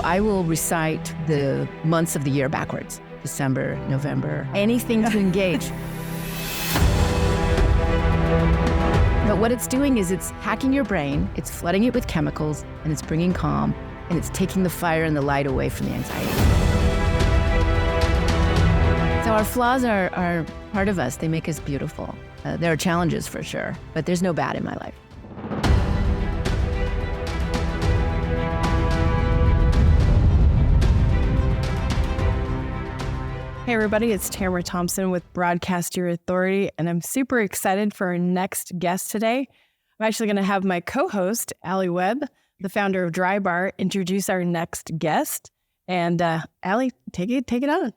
I will recite the months of the year backwards. December, November, anything to engage. But what it's doing is it's hacking your brain, it's flooding it with chemicals, and it's bringing calm, and it's taking the fire and the light away from the anxiety. So our flaws are part of us. They make us beautiful. There are challenges for sure, but there's no bad in my life. Hey everybody, it's Tamara Thompson with Broadcast Your Authority, and I'm super excited for our next guest today. I'm actually going to have my co-host, Allie Webb, the founder of Dry Bar, introduce our next guest. And Allie, take it on.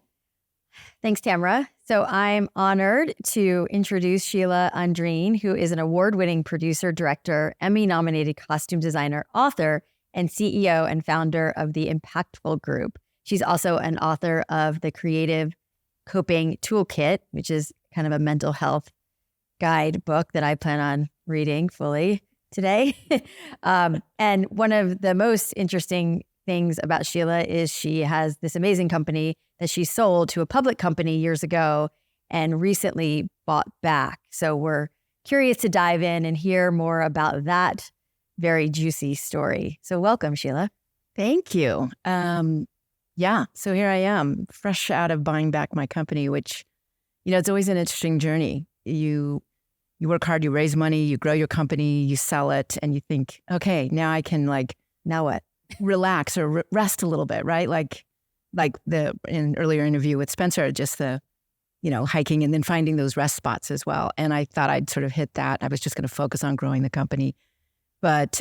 Thanks, Tamara. So I'm honored to introduce Scilla Andreen, who is an award-winning producer, director, Emmy-nominated costume designer, author, and CEO and founder of the Impactful Group. She's also an author of the Creative Coping Toolkit, which is kind of a mental health guidebook that I plan on reading fully today. And one of the most interesting things about Scilla is she has this amazing company that she sold to a public company years ago and recently bought back. So we're curious to dive in and hear more about that very juicy story. So welcome, Scilla. Thank you. Yeah, so here I am, fresh out of buying back my company, which, it's always an interesting journey. You work hard, you raise money, you grow your company, you sell it, and you think, okay, now I can now what? Relax or rest a little bit, right? Like in earlier interview with Spencer, just the, hiking and then finding those rest spots as well. And I thought I'd sort of hit that. I was just going to focus on growing the company, but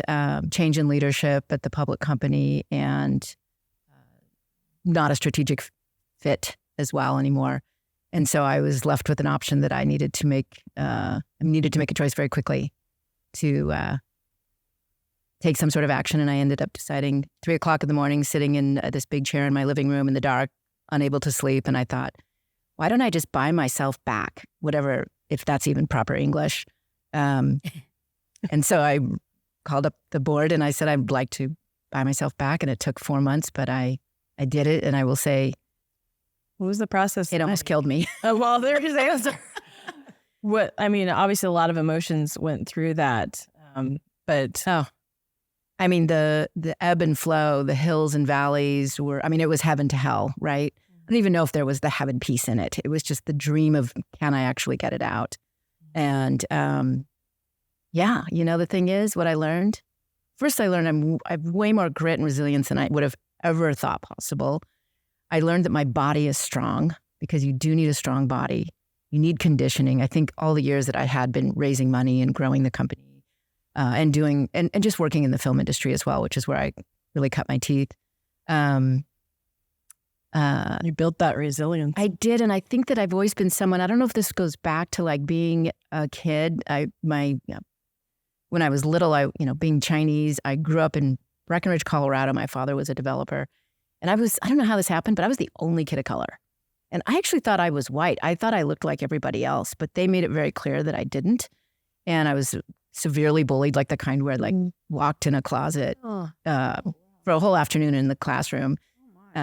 change in leadership at the public company and not a strategic fit as well anymore. And so I was left with an option that I needed to make a choice very quickly to take some sort of action. And I ended up deciding 3:00 in the morning, sitting in this big chair in my living room in the dark, unable to sleep. And I thought, why don't I just buy myself back, whatever, if that's even proper English. And so I called up the board and I said, I'd like to buy myself back. And it took 4 months, but I did it, and I will say, what was the process? It almost killed me. Well, there's the answer. Obviously, a lot of emotions went through that, but the ebb and flow, the hills and valleys were. It was heaven to hell, right? I don't even know if there was the heaven piece in it. It was just the dream of, can I actually get it out? And the thing is, what I learned. First, I learned I have way more grit and resilience than I would have ever thought possible. I learned that my body is strong because you do need a strong body. You need conditioning. I think all the years that I had been raising money and growing the company and doing and just working in the film industry as well, which is where I really cut my teeth. You built that resilience. I did, and I think that I've always been someone. I don't know if this goes back to being a kid. When I was little, being Chinese, I grew up in Breckenridge, Colorado. My father was a developer. And I don't know how this happened, but I was the only kid of color. And I actually thought I was white. I thought I looked like everybody else, but they made it very clear that I didn't. And I was severely bullied, like the kind where locked in a closet for a whole afternoon in the classroom,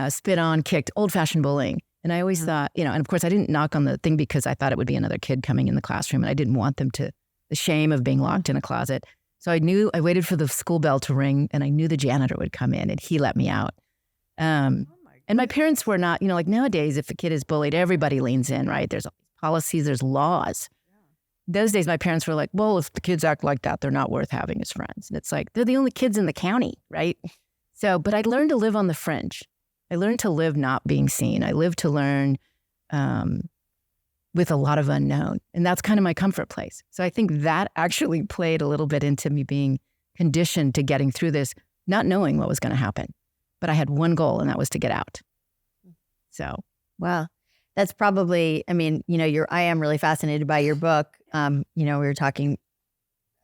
spit on, kicked, old-fashioned bullying. And I always thought, and of course I didn't knock on the thing because I thought it would be another kid coming in the classroom and I didn't want them the shame of being locked in a closet. So I waited for the school bell to ring and I knew the janitor would come in and he let me out. And my parents were not, like nowadays, if a kid is bullied, everybody leans in, right? There's policies, there's laws. Those days, my parents were like, well, if the kids act like that, they're not worth having as friends. And it's like, they're the only kids in the county, right? So, but I learned to live on the fringe. I learned to live not being seen. I lived to learn with a lot of unknown. And that's kind of my comfort place. So I think that actually played a little bit into me being conditioned to getting through this, not knowing what was going to happen. But I had one goal, and that was to get out. So, wow. That's probably, I am really fascinated by your book. We were talking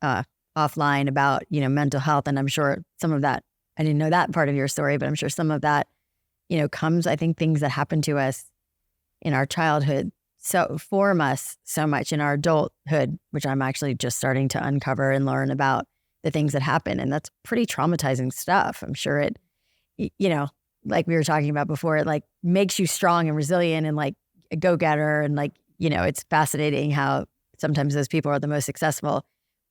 offline about, mental health, and I'm sure some of that, I didn't know that part of your story, but I'm sure some of that, comes, I think, things that happen to us in our childhood so form us so much in our adulthood, which I'm actually just starting to uncover and learn about the things that happen. And that's pretty traumatizing stuff. I'm sure it, like we were talking about before, it like makes you strong and resilient and like a go-getter. And like, you know, it's fascinating how sometimes those people are the most successful.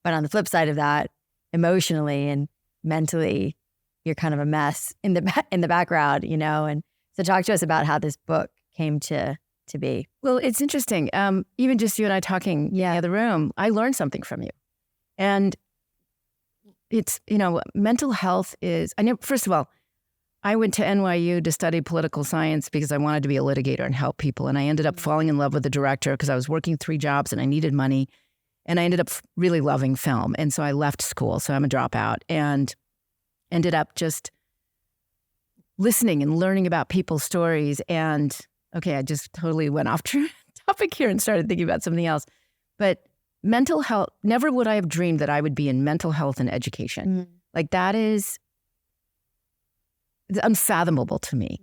But on the flip side of that, emotionally and mentally, you're kind of a mess in the background, you know? And so talk to us about how this book came to be. Well, it's interesting. Even just you and I talking in the other room, I learned something from you. And it's, you know, mental health is, first of all, I went to NYU to study political science because I wanted to be a litigator and help people. And I ended up falling in love with the director because I was working 3 jobs and I needed money. And I ended up really loving film. And so I left school. So I'm a dropout and ended up just listening and learning about people's stories. And okay, I just totally went off topic here and started thinking about something else. But mental health, never would I have dreamed that I would be in mental health and education. Like that is unfathomable to me.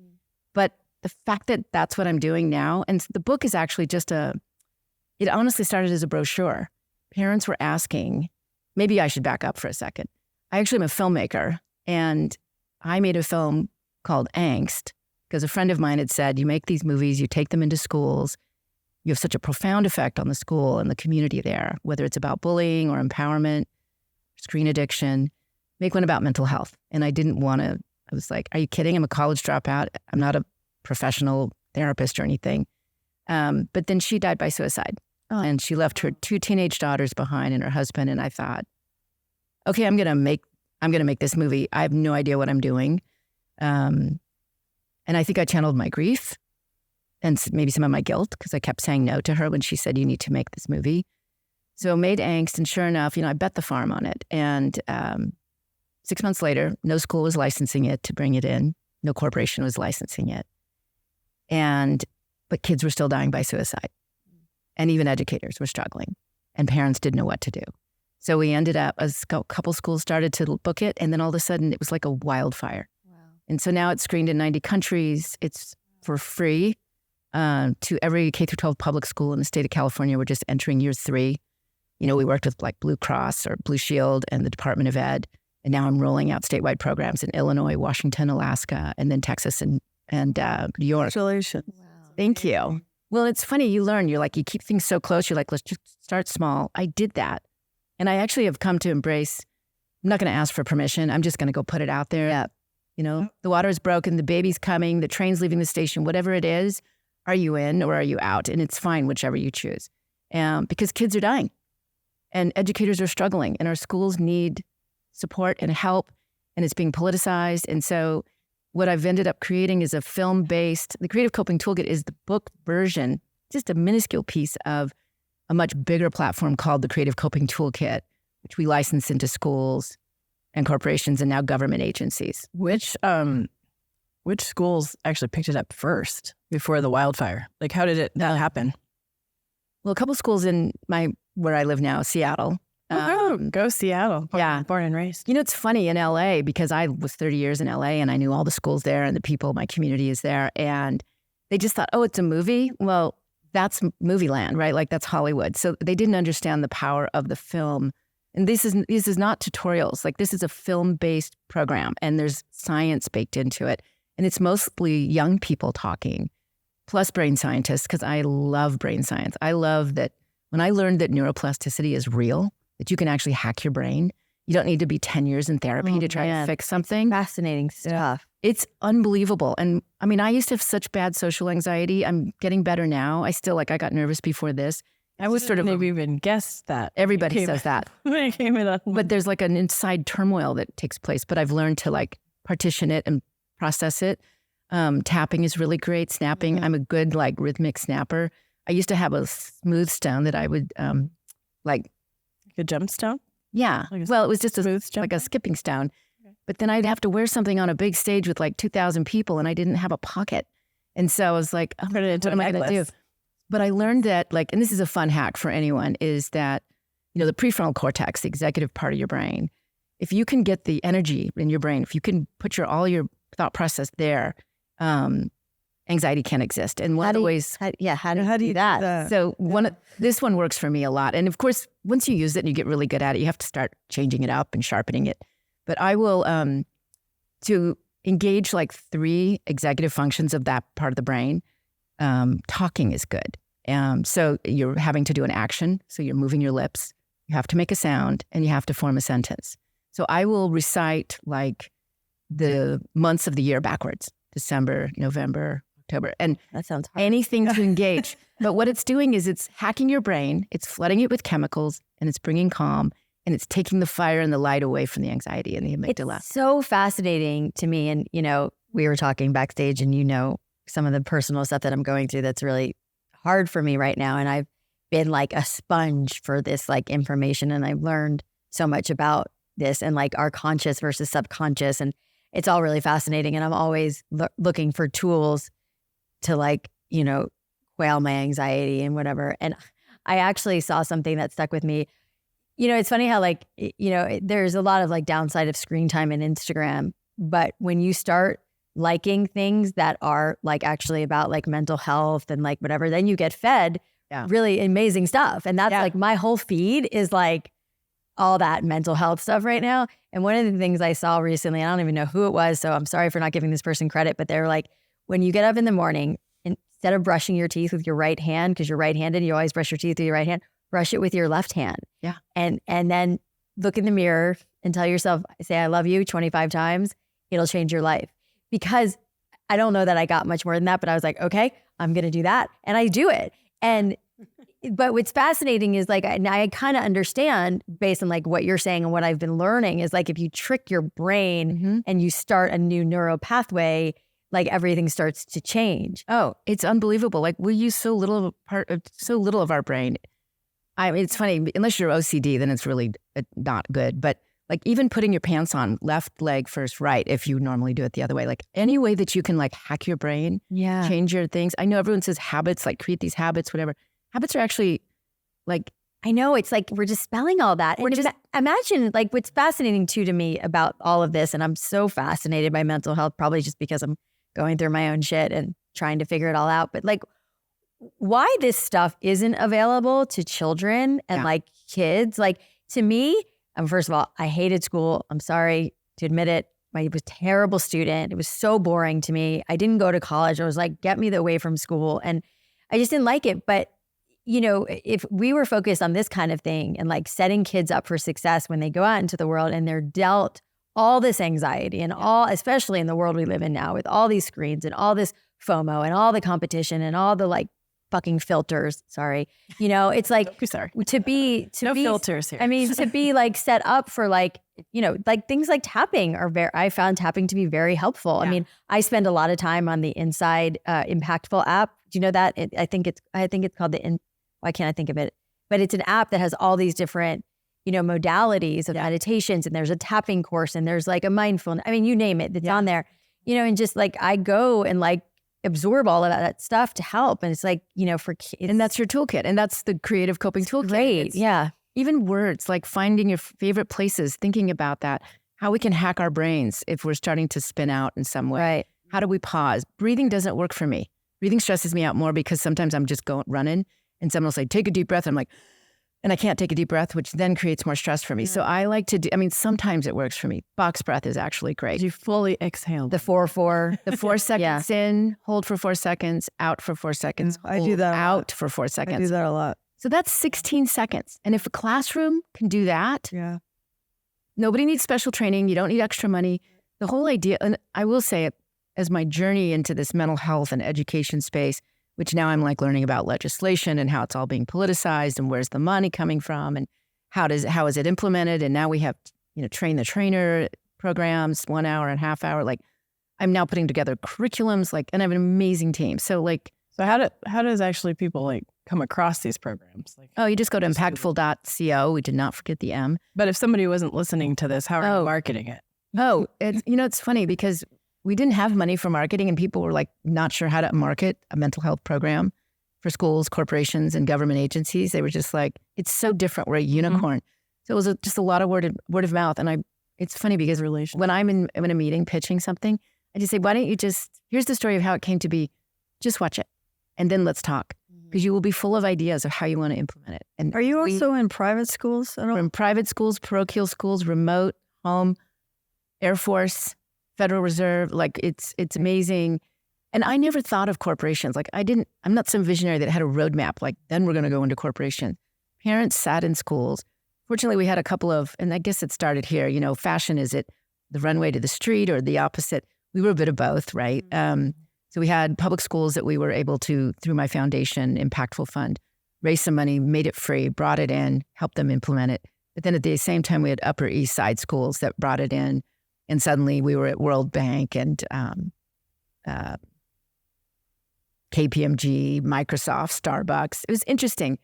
But the fact that that's what I'm doing now, and the book is actually just it honestly started as a brochure. Parents were asking, maybe I should back up for a second. I actually am a filmmaker, and I made a film called Angst because a friend of mine had said, you make these movies, you take them into schools, you have such a profound effect on the school and the community there, whether it's about bullying or empowerment, screen addiction, make one about mental health. And I didn't want to, I was like, are you kidding? I'm a college dropout. I'm not a professional therapist or anything. But then she died by suicide. And she left her 2 teenage daughters behind and her husband. And I thought, okay, I'm gonna make this movie. I have no idea what I'm doing. And I think I channeled my grief and maybe some of my guilt because I kept saying no to her when she said, you need to make this movie. So I made Angst, and sure enough, you know, I bet the farm on it. And 6 months later, no school was licensing it to bring it in. No corporation was licensing it. But kids were still dying by suicide. And even educators were struggling. And parents didn't know what to do. So we ended up, a couple schools started to book it. And then all of a sudden, it was like a wildfire. Wow. And so now it's screened in 90 countries. It's for free to every K-12 public school in the state of California. We're just entering year 3. You know, we worked with like Blue Cross or Blue Shield and the Department of Ed. And now I'm rolling out statewide programs in Illinois, Washington, Alaska, and then Texas and New York. Congratulations. Wow. Thank you. Well, it's funny. You learn. You're like, you keep things so close. You're like, let's just start small. I did that. And I actually have come to embrace, I'm not going to ask for permission. I'm just going to go put it out there. Yeah. You know, the water is broken, the baby's coming, the train's leaving the station, whatever it is, are you in or are you out? And it's fine, whichever you choose. Because kids are dying and educators are struggling and our schools need support and help, and it's being politicized. And so what I've ended up creating is a film-based, the Creative Coping Toolkit is the book version, just a minuscule piece of a much bigger platform called the Creative Coping Toolkit, which we license into schools and corporations and now government agencies. Which schools actually picked it up first before the wildfire? Like, how did that happen? Well, a couple schools in where I live now, Seattle. Go Seattle. Yeah. Born and raised. You know, it's funny in LA because I was 30 years in LA and I knew all the schools there and the people, my community is there. And they just thought, oh, it's a movie. Well, that's movie land, right? Like that's Hollywood. So they didn't understand the power of the film. And this is not tutorials. Like this is a film-based program and there's science baked into it. And it's mostly young people talking, plus brain scientists, because I love brain science. I love that when I learned that neuroplasticity is real, that you can actually hack your brain. You don't need to be 10 years in therapy to try to fix something. Fascinating stuff. It's unbelievable. And I mean, I used to have such bad social anxiety. I'm getting better now. I still, I got nervous before this. I was sort of maybe even guessed that. Everybody says that. But there's like an inside turmoil that takes place. But I've learned to like partition it and process it. Tapping is really great. Snapping. I'm a good like rhythmic snapper. I used to have a smooth stone that I would like a gemstone? Yeah. Well, it was just like a skipping stone. Okay. But then I'd have to wear something on a big stage with like 2,000 people and I didn't have a pocket. And so I was like, what am I going to do? But I learned that like, and this is a fun hack for anyone, is that, you know, the prefrontal cortex, the executive part of your brain, if you can get the energy in your brain, if you can put all your thought process there, anxiety can't exist. And one of the ways, how do you do that? So this one works for me a lot. And of course, once you use it and you get really good at it, you have to start changing it up and sharpening it. But I will, engage like 3 executive functions of that part of the brain. Talking is good. So you're having to do an action. So you're moving your lips. You have to make a sound and you have to form a sentence. So I will recite like the months of the year backwards: December, November, October, and That sounds hard. anything to engage. But what it's doing is it's hacking your brain, it's flooding it with chemicals, and it's bringing calm, and it's taking the fire and the light away from the anxiety and the amygdala. It's so fascinating to me. And, we were talking backstage and, some of the personal stuff that I'm going through that's really hard for me right now. And I've been like a sponge for this like information. And I've learned so much about this and like our conscious versus subconscious. And it's all really fascinating. And I'm always looking for tools to like, quell my anxiety and whatever. And I actually saw something that stuck with me. It's funny how like, there's a lot of like downside of screen time and Instagram, but when you start liking things that are like actually about like mental health and like whatever, then you get fed really amazing stuff. And that's like my whole feed is like all that mental health stuff right now. And one of the things I saw recently, I don't even know who it was, so I'm sorry for not giving this person credit, but they're like, when you get up in the morning, instead of brushing your teeth with your right hand, because you're right-handed, you always brush your teeth with your right hand, brush it with your left hand. Yeah. And then look in the mirror and tell yourself, say, I love you 25 times. It'll change your life. Because I don't know that I got much more than that, but I was like, okay, I'm going to do that. And I do it. But what's fascinating is like, I kind of understand based on like what you're saying and what I've been learning is like, if you trick your brain and you start a new neural pathway, like everything starts to change. Oh, it's unbelievable. Like we use so little of our brain. I mean, it's funny, unless you're OCD, then it's really not good. But like even putting your pants on, left leg first, right, if you normally do it the other way, like any way that you can like hack your brain, change your things. I know everyone says habits, like create these habits, whatever. Habits are actually like, I know, it's like we're dispelling all that. And just imagine like what's fascinating too to me about all of this, and I'm so fascinated by mental health, probably just because I'm going through my own shit and trying to figure it all out. But like why this stuff isn't available to children and like kids, like to me, first of all, I hated school. I'm sorry to admit it. I was a terrible student. It was so boring to me. I didn't go to college. I was like, get me away from school. And I just didn't like it. But, if we were focused on this kind of thing and like setting kids up for success when they go out into the world and they're dealt all this anxiety and all, especially in the world we live in now with all these screens and all this FOMO and all the competition and all the like fucking filters. Sorry. It's like to be filters here. I mean, to be like set up for like, like things like tapping I found tapping to be very helpful. Yeah. I mean, I spend a lot of time on the Inside Impactful app. Do you know that? I think it's called why can't I think of it? But it's an app that has all these different, modalities of meditations, and there's a tapping course and there's like a mindfulness. I mean, you name it, it's on there, and just like I go and like absorb all of that stuff to help. And it's like, for kids. And that's your toolkit. And that's the Creative Coping Toolkit. Great. Even words, like finding your favorite places, thinking about that, how we can hack our brains if we're starting to spin out in some way. Right. How do we pause? Breathing doesn't work for me. Breathing stresses me out more because sometimes I'm just running and someone will say, take a deep breath. I'm like, and I can't take a deep breath, which then creates more stress for me. So I like to sometimes it works for me. Box breath is actually great. You fully exhale. The 4-4. The 4 seconds in, hold for 4 seconds, out for 4 seconds. I do that out for 4 seconds. I do that a lot. So that's 16 seconds. And if a classroom can do that, nobody needs special training. You don't need extra money. The whole idea, and I will say it, as my journey into this mental health and education space, which now I'm like learning about legislation and how it's all being politicized and where's the money coming from and how is it implemented? And now we have, train the trainer programs, 1 hour and half hour. Like I'm now putting together curriculums, and I have an amazing team. So how does actually people like come across these programs? You just go to impactful.co. We did not forget the M. But if somebody wasn't listening to this, how are you marketing it? It's funny because we didn't have money for marketing and people were like not sure how to market a mental health program for schools, corporations, and government agencies. They were just like, it's so different. We're a unicorn. So it was just a lot of word of mouth. And it's funny because when I'm in a meeting pitching something, I just say, why don't you here's the story of how it came to be. Just watch it. And then let's talk. Because you will be full of ideas of how you want to implement it. And are you also in private schools? We're in private schools, parochial schools, remote, home, Air Force, Federal Reserve. Like it's amazing. And I never thought of corporations. Like I'm not some visionary that had a roadmap. Like then we're going to go into corporations. Parents sat in schools. Fortunately, we had a couple of, and I guess it started here, fashion, is it the runway to the street or the opposite? We were a bit of both, right? So we had public schools that we were able to, through my foundation, Impactful Fund, raise some money, made it free, brought it in, helped them implement it. But then at the same time, we had Upper East Side schools that brought it in. And suddenly we were at World Bank and KPMG, Microsoft, Starbucks. It was interesting.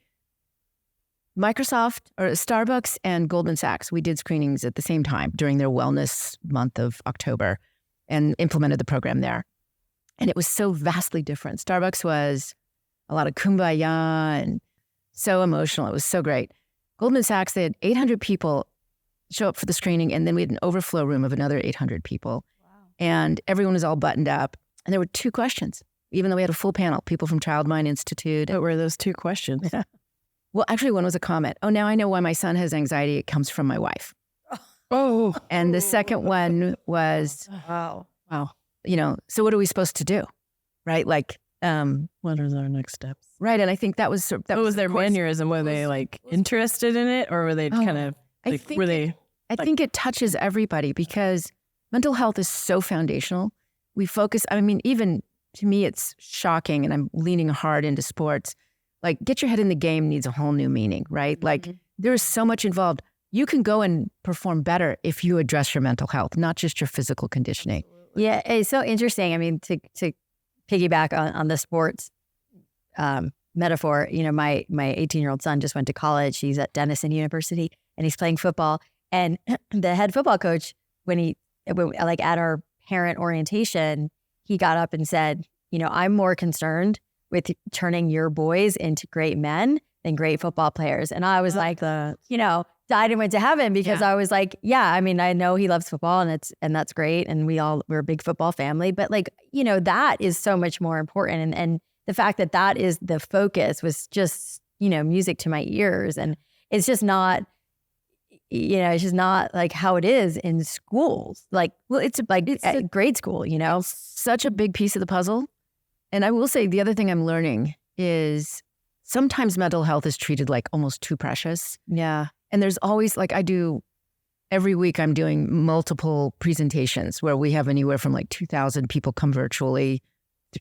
Microsoft or Starbucks and Goldman Sachs, we did screenings at the same time during their wellness month of October and implemented the program there. And it was so vastly different. Starbucks was a lot of kumbaya and so emotional. It was so great. Goldman Sachs, they had 800 people show up for the screening, and then we had an overflow room of another 800 people. Wow. And everyone was all buttoned up. And there were 2 questions, even though we had a full panel, people from Child Mind Institute. What were those 2 questions? Well, actually, one was a comment. Oh, now I know why my son has anxiety. It comes from my wife. Oh. And the second one was, wow. So what are we supposed to do? Right? Like, what are our next steps? Right. And I think that was what was their mannerism? Were they like interested in it, or were they kind of like, I think it touches everybody because mental health is so foundational. We focus, even to me, it's shocking, and I'm leaning hard into sports. Like, get your head in the game needs a whole new meaning, right? Mm-hmm. Like, there is so much involved. You can go and perform better if you address your mental health, not just your physical conditioning. Yeah, it's so interesting. To piggyback on the sports metaphor, my 18-year-old son just went to college. He's at Denison University, and he's playing football. And the head football coach, at our parent orientation, he got up and said, I'm more concerned with turning your boys into great men than great football players. And I was died and went to heaven because I was like, I know he loves football and that's great. And we're a big football family, but that is so much more important. And the fact that is the focus was just, music to my ears. And it's just not, it's just not like how it is in schools. It's grade school, Such a big piece of the puzzle. And I will say the other thing I'm learning is sometimes mental health is treated like almost too precious. Yeah. And there's always, every week I'm doing multiple presentations where we have anywhere from 2,000 people come virtually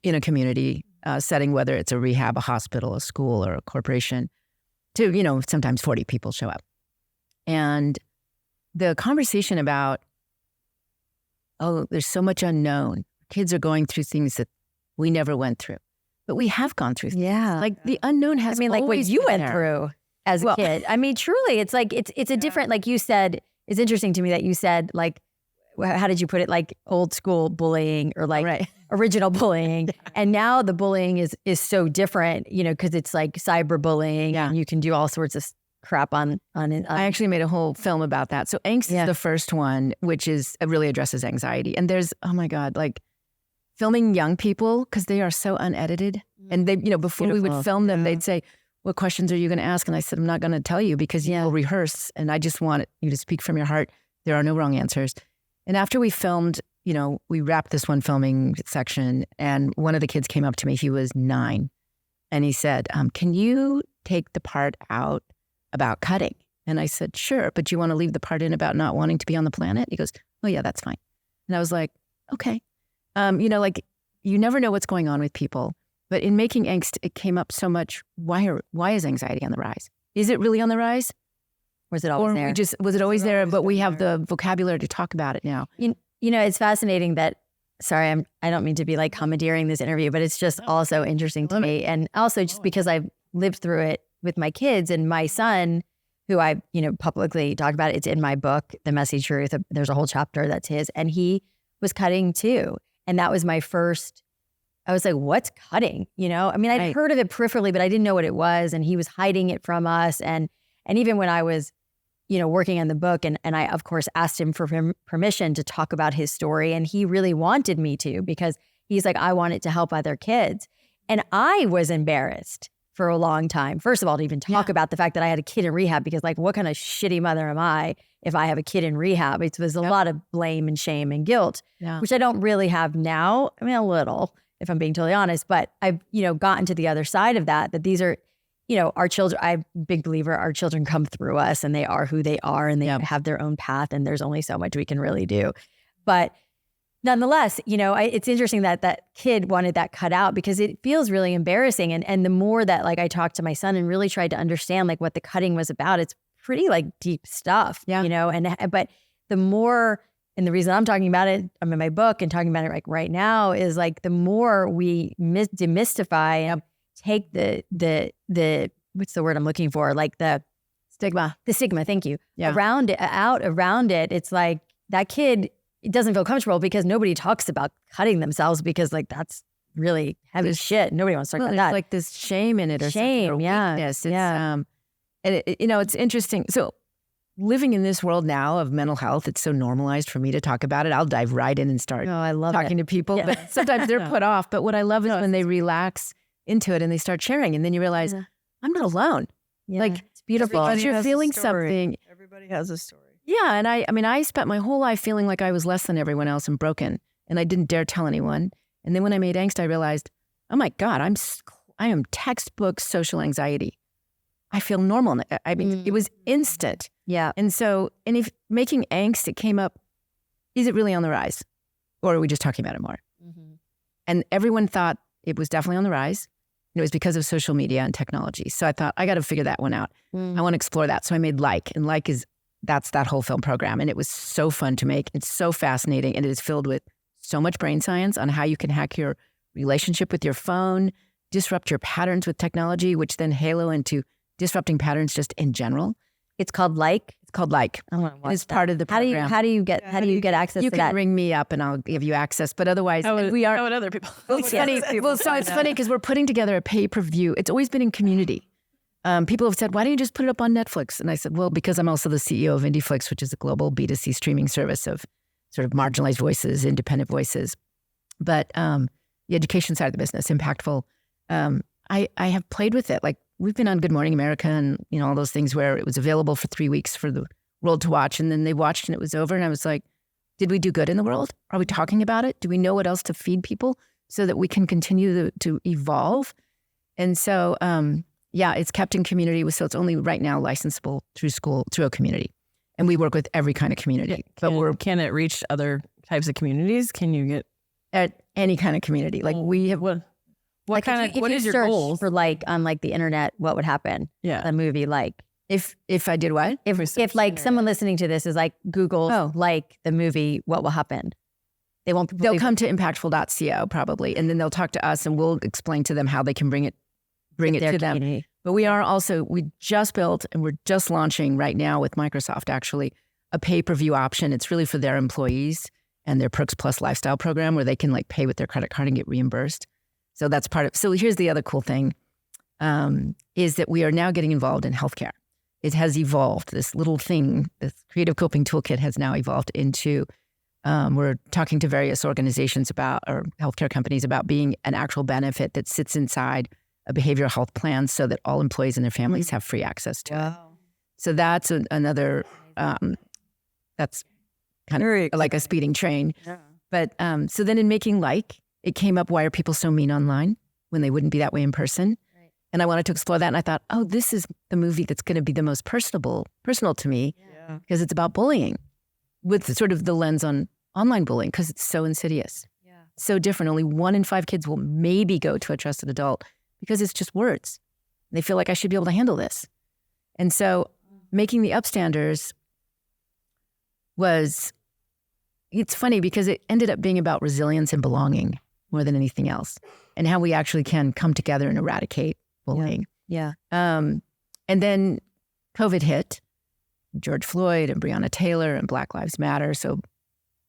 in a community setting, whether it's a rehab, a hospital, a school, or a corporation, to, sometimes 40 people show up. And the conversation about, there's so much unknown. Kids are going through things that we never went through, but we have gone through things. Yeah. The unknown has what you went through as a kid. Truly, it's it's a different, like you said, it's interesting to me that you said, how did you put it? Old school bullying or original bullying. And now the bullying is so different, because it's cyberbullying and you can do all sorts of crap on it. I actually made a whole film about that. So angst is the first one, which really addresses anxiety. And there's, oh my God, filming young people, because they are so unedited. And they, before we would film them, they'd say, what questions are you going to ask? And I said, I'm not going to tell you because you will rehearse. And I just want you to speak from your heart. There are no wrong answers. And after we filmed, we wrapped this one filming section, and one of the kids came up to me. He was 9. And he said, can you take the part out about cutting? And I said, sure. But you want to leave the part in about not wanting to be on the planet? He goes, oh yeah, that's fine. And I was like, okay. You never know what's going on with people. But in making angst, it came up so much. Why is anxiety on the rise? Is it really on the rise? Was it always there? Was it always there? But we have the vocabulary to talk about it now. It's fascinating that, sorry, I don't mean to be commandeering this interview, but it's just also interesting to me. And also just because I've lived through it with my kids and my son, who I, publicly talk about. It's in my book, The Messy Truth. There's a whole chapter that's his. And he was cutting too. And that was my first, I was like, what's cutting? I'd heard of it peripherally, but I didn't know what it was. And he was hiding it from us. And even when I was, working on the book, and I, of course, asked him for permission to talk about his story. And he really wanted me to, because he's like, I want it to help other kids. And I was embarrassed for a long time. First of all, to even talk about the fact that I had a kid in rehab, because like, what kind of shitty mother am I if I have a kid in rehab? It was a lot of blame and shame and guilt, which I don't really have now. I mean, a little, if I'm being totally honest, but I've, gotten to the other side of that these are, our children. I'm a big believer our children come through us and they are who they are and they have their own path and there's only so much we can really do. But nonetheless, it's interesting that that kid wanted that cut out because it feels really embarrassing. And the more that like I talked to my son and really tried to understand like what the cutting was about, it's pretty like deep stuff, but the more, and the reason I'm talking about it, I'm in my book and talking about it like right now is like the more we demystify and take the what's the word I'm looking for? Like the stigma, thank you. Around it, it's like that kid, it doesn't feel comfortable because nobody talks about cutting themselves because like that's really heavy shit. Nobody wants to talk about that. Like this shame in it or shame, weakness. And it's interesting. So living in this world now of mental health, it's so normalized for me to talk about it. I'll dive right in and start talking to people, but sometimes they're put off. But what I love is when they relax into it and they start sharing and then you realize I'm not alone. Like it's beautiful. You're feeling something. Everybody has a story. Yeah. And I spent my whole life feeling like I was less than everyone else and broken. And I didn't dare tell anyone. And then when I made Angst, I realized, oh my God, I am textbook social anxiety. I feel normal. I mean, it was instant. Yeah. And so, if making Angst, it came up, is it really on the rise? Or are we just talking about it more? Mm-hmm. And everyone thought it was definitely on the rise. And it was because of social media and technology. So I thought, I got to figure that one out. I want to explore that. So I made Like, and Like that's that whole film program. And it was so fun to make. It's so fascinating. And it is filled with so much brain science on how you can hack your relationship with your phone, disrupt your patterns with technology, which then halo into disrupting patterns just in general. It's called Like. It's called Like. I want to watch It's part of the program. How do you get access you to that? You can ring me up and I'll give you access. But otherwise, How would other people? It's funny. So it's funny because we're putting together a pay-per-view. It's always been in community. People have said, why don't you just put it up on Netflix? And I said, well, because I'm also the CEO of IndieFlix, which is a global B2C streaming service of sort of marginalized voices, independent voices. But the education side of the business, impactful. I have played with it. Like we've been on Good Morning America and all those things where it was available for 3 weeks for the world to watch. And then they watched and it was over. And I was like, did we do good in the world? Are we talking about it? Do we know what else to feed people so that we can continue to evolve? And so, it's kept in community. So it's only right now licensable through a community. And we work with every kind of community. Can it reach other types of communities? Can you get at any kind of community? Like we have what is your goal for like on like the internet? What would happen? Yeah, a movie like if I did what? If like someone listening to this is like Google like the movie, what will happen? They'll come to impactful.co probably, and then they'll talk to us and we'll explain to them how they can bring it to them. Community. But we just built and we're just launching right now with Microsoft actually a pay-per-view option. It's really for their employees and their Perks Plus lifestyle program where they can like pay with their credit card and get reimbursed. So that's part of. So here's the other cool thing, is that we are now getting involved in healthcare. It has evolved. This little thing, this Creative Coping Toolkit has now evolved into. We're talking to various organizations or healthcare companies about being an actual benefit that sits inside a behavioral health plan, so that all employees and their families have free access to it. So that's another. That's kind of like a speeding train. Yeah. But so then in making Like, it came up, why are people so mean online when they wouldn't be that way in person? Right. And I wanted to explore that. And I thought, this is the movie that's going to be the most personal to me because it's about bullying with sort of the lens on online bullying because it's so insidious, so different. Only 1 in 5 kids will maybe go to a trusted adult because it's just words. They feel like I should be able to handle this. And so making the Upstanders it's funny because it ended up being about resilience and belonging more than anything else, and how we actually can come together and eradicate bullying. Yeah. And then COVID hit, George Floyd and Breonna Taylor and Black Lives Matter. So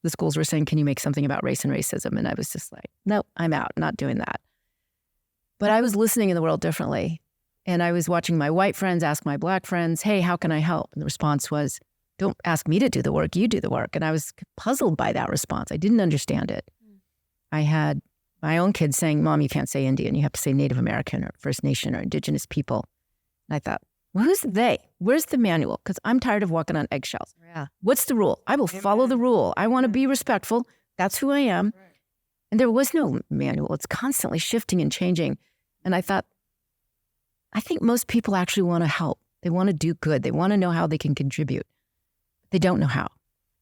the schools were saying, can you make something about race and racism? And I was just like, no, I'm out, not doing that. But I was listening in the world differently. And I was watching my white friends ask my Black friends, hey, how can I help? And the response was, don't ask me to do the work, you do the work. And I was puzzled by that response. I didn't understand it. I had my own kids saying, Mom, you can't say Indian. You have to say Native American or First Nation or Indigenous people. And I thought, well, who's they? Where's the manual? Because I'm tired of walking on eggshells. Yeah. What's the rule? I will follow the rule. I want to be respectful. That's who I am. Right. And there was no manual. It's constantly shifting and changing. And I thought, I think most people actually want to help. They want to do good. They want to know how they can contribute. They don't know how.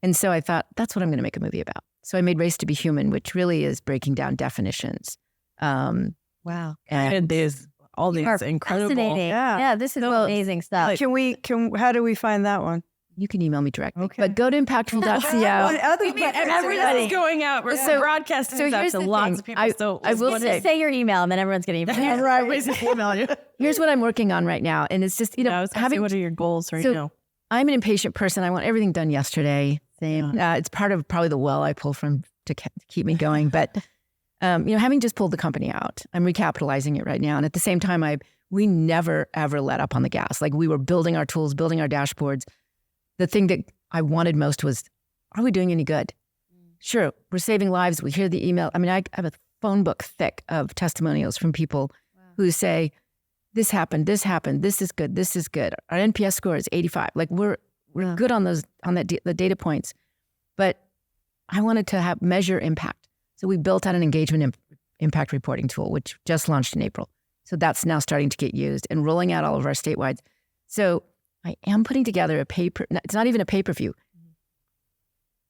And so I thought, that's what I'm going to make a movie about. So I made Race to be Human, which really is breaking down definitions. Wow. And there's all these incredible. Fascinating. Yeah, this is amazing stuff. How do we find that one? You can email me directly. Okay. But go to impactful.co. Everybody's going out. We're broadcasting so out to lots of people. I will say your email, and then everyone's going to email. Right. Email you. Here's what I'm working on right now. And it's just, what are your goals right now? I'm an impatient person. I want everything done yesterday. Same. It's part of probably the well I pull from to keep me going. But, having just pulled the company out, I'm recapitalizing it right now. And at the same time, we never, ever let up on the gas. Like we were building our tools, building our dashboards. The thing that I wanted most was, are we doing any good? Sure, we're saving lives. We hear the email. I mean, I have a phone book thick of testimonials from people who say, this happened, this is good, this is good. Our NPS score is 85. Like we're good on the data points. But I wanted to measure impact. So we built out an engagement impact reporting tool, which just launched in April. So that's now starting to get used and rolling out all of our statewide. So I am putting together a paper. It's not even a pay-per-view.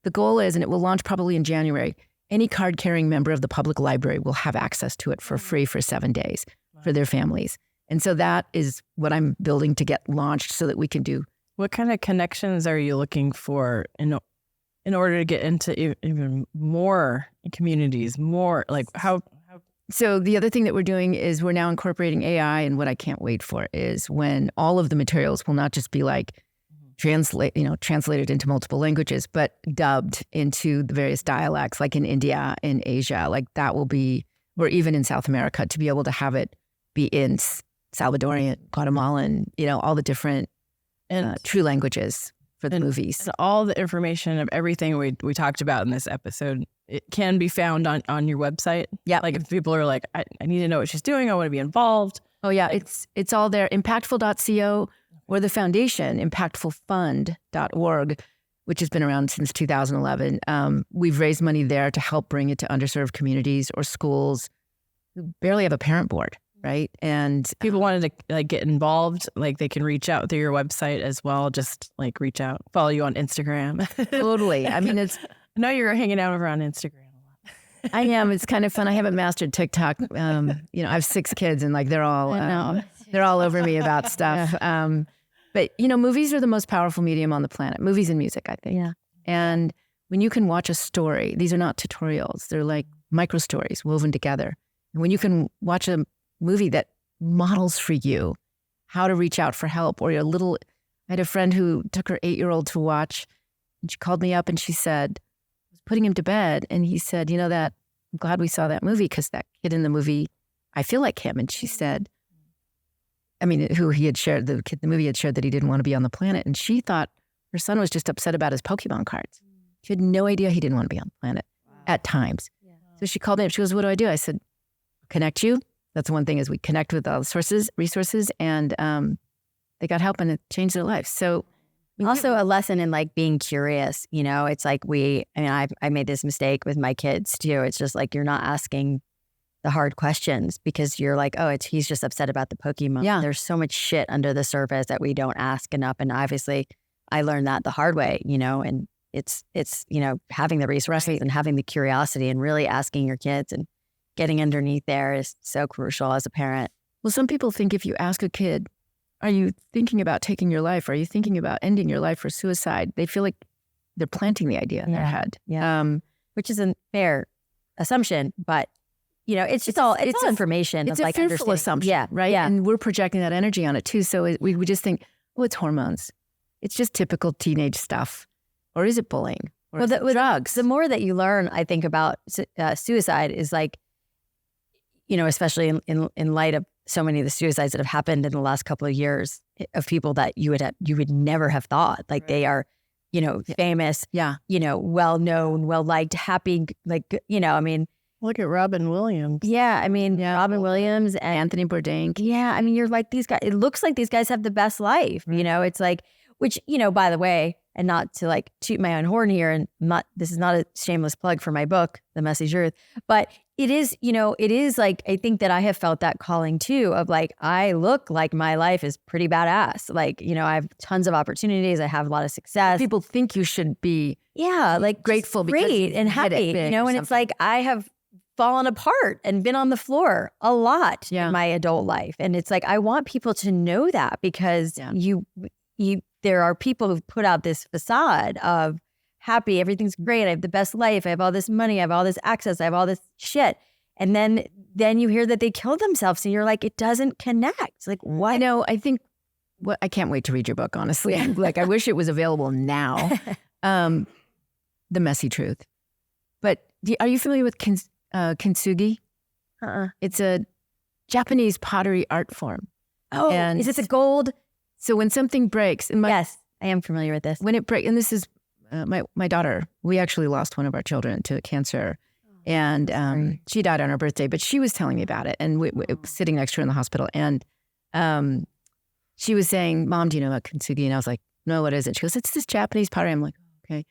The goal is, and it will launch probably in January, any card-carrying member of the public library will have access to it for free for 7 days for their families. And so that is what I'm building to get launched so that we can do. What kind of connections are you looking for in order to get into even more communities, more like how? So the other thing that we're doing is we're now incorporating AI, and what I can't wait for is when all of the materials will not just be like translated into multiple languages, but dubbed into the various dialects, like in India, in Asia, like that will be, or even in South America, to be able to have it be in Salvadorian, Guatemalan, all the different true languages for the movies. And all the information of everything we talked about in this episode, it can be found on your website. Yeah. Like if people are like, I need to know what she's doing, I want to be involved. Oh yeah, it's all there. Impactful.co or the foundation, impactfulfund.org, which has been around since 2011. We've raised money there to help bring it to underserved communities or schools who barely have a parent board, right? And people wanted to get involved, like they can reach out through your website as well. Just reach out, follow you on Instagram. Totally. I mean, I know you're hanging out over on Instagram a lot. I am. It's kind of fun. I haven't mastered TikTok. I have 6 kids, and they're all over me about stuff. Yeah. But movies are the most powerful medium on the planet. Movies and music, I think. Yeah. And when you can watch a story, these are not tutorials. They're like micro stories woven together. And when you can watch a movie that models for you how to reach out for help, or I had a friend who took her 8-year-old to watch, and she called me up and she said, I was putting him to bed, and he said, that I'm glad we saw that movie because that kid in the movie, I feel like him. And she said, who he had shared, the kid in the movie had shared that he didn't want to be on the planet. And she thought her son was just upset about his Pokemon cards. She had no idea he didn't want to be on the planet at times. Yeah. So she called me up. She goes, what do? I said, connect you. That's one thing, is we connect with all the resources, and they got help, and it changed their lives. So also a lesson in being curious, it's like I made this mistake with my kids too. It's just like, you're not asking the hard questions because you're like, he's just upset about the Pokemon. Yeah. There's so much shit under the surface that we don't ask enough. And obviously I learned that the hard way, and it's having the resources and having the curiosity and really asking your kids and getting underneath there is so crucial as a parent. Well, some people think if you ask a kid, are you thinking about taking your life? Are you thinking about ending your life or suicide? They feel like they're planting the idea in their head. Yeah. Which is a fair assumption, but it's just all information. It's a fearful assumption, yeah, right? Yeah. And we're projecting that energy on it too. So we just think, it's hormones. It's just typical teenage stuff. Or is it bullying? Or drugs? The more that you learn, I think, about suicide is especially in light of so many of the suicides that have happened in the last couple of years of people that you would never have thought. They are, famous, well-known, well-liked, happy, Look at Robin Williams. Yeah, I mean, Robin Williams and Anthony Bourdain. Yeah, I mean, you're like, these guys, it looks like these guys have the best life, you know? It's like, which, you know, by the way, and not to like toot my own horn here, and this is not a shameless plug for my book, The Messy Truth, but it is, you know, it is like, I think that I have felt that calling too of like, I look like my life is pretty badass. Like, you know, I have tons of opportunities. I have a lot of success. People think you should be like grateful because great and happy, you know, and it's like, I have fallen apart and been on the floor a lot in my adult life. And it's like, I want people to know that because there are people who've put out this facade of happy, everything's great, I have the best life, I have all this money, I have all this access, I have all this shit. And then you hear that they killed themselves and you're like, it doesn't connect. It's like, what? I know, I think, I can't wait to read your book, honestly. Like, I wish it was available now. The Messy Truth. But are you familiar with kintsugi? It's a Japanese pottery art form. Oh, and is it the gold? So when something breaks, yes, I am familiar with this. When it breaks, and this is my daughter. We actually lost one of our children to cancer, and she died on her birthday. But she was telling me about it, and we sitting next to her in the hospital, and she was saying, "Mom, do you know about kintsugi?" And I was like, "No, what is it?" She goes, "It's this Japanese pottery." I'm like, "Okay."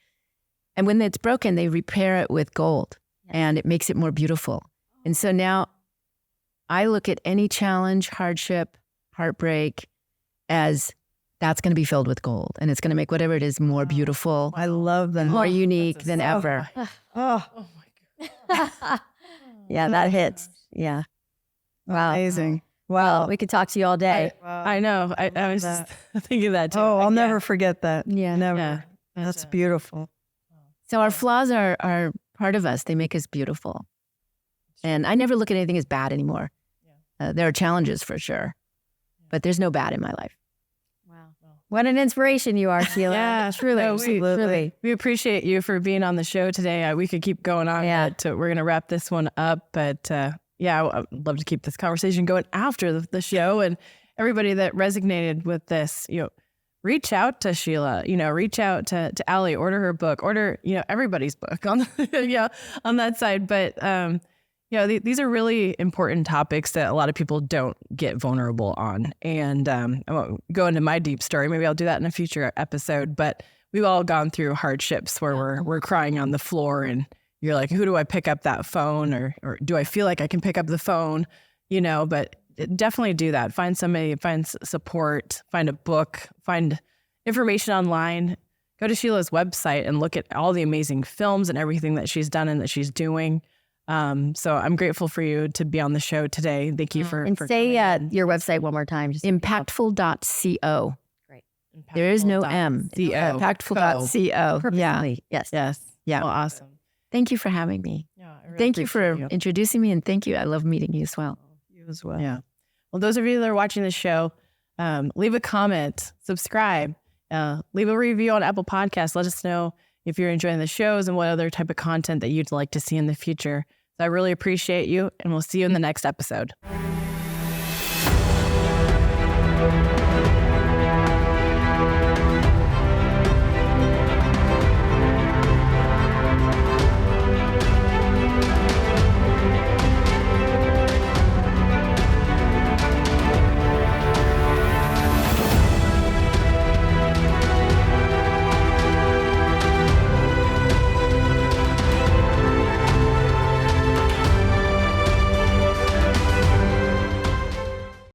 And when it's broken, they repair it with gold, and it makes it more beautiful. And so now, I look at any challenge, hardship, heartbreak, as that's going to be filled with gold, and it's going to make whatever it is more beautiful. I love that. More unique than ever. Oh my God. Yeah, that hits. Yeah. Wow. Amazing. Well, we could talk to you all day. I know. I was just thinking that too. Oh, I'll never forget that. Yeah. Never. Yeah. That's beautiful. So our flaws are part of us. They make us beautiful. And I never look at anything as bad anymore. There are challenges for sure, but there's no bad in my life. What an inspiration you are, Scilla. Yeah, truly. Absolutely. We appreciate you for being on the show today. We could keep going on, but we're going to wrap this one up. But I'd love to keep this conversation going after the show. And everybody that resonated with this, reach out to Scilla, reach out to Allie, order her book, order, everybody's book on, on that side. But, these are really important topics that a lot of people don't get vulnerable on. And I won't go into my deep story. Maybe I'll do that in a future episode. But we've all gone through hardships where we're crying on the floor and you're like, who do I pick up that phone? Or do I feel like I can pick up the phone? But definitely do that. Find somebody, find support, find a book, find information online. Go to Scilla's website and look at all the amazing films and everything that she's done and that she's doing. So I'm grateful for you to be on the show today. Thank you for say your website one more time. Just impactful.co. Great. There is no M. Impactful.co. Yeah. Yes. Yeah. Well, awesome. Thank you for having me. Yeah, I really thank you for appreciate introducing me, and thank you. I love meeting you as well. You as well. Yeah. Well, those of you that are watching the show, leave a comment, subscribe, leave a review on Apple Podcasts. Let us know if you're enjoying the shows and what other type of content that you'd like to see in the future. So I really appreciate you, and we'll see you in the next episode.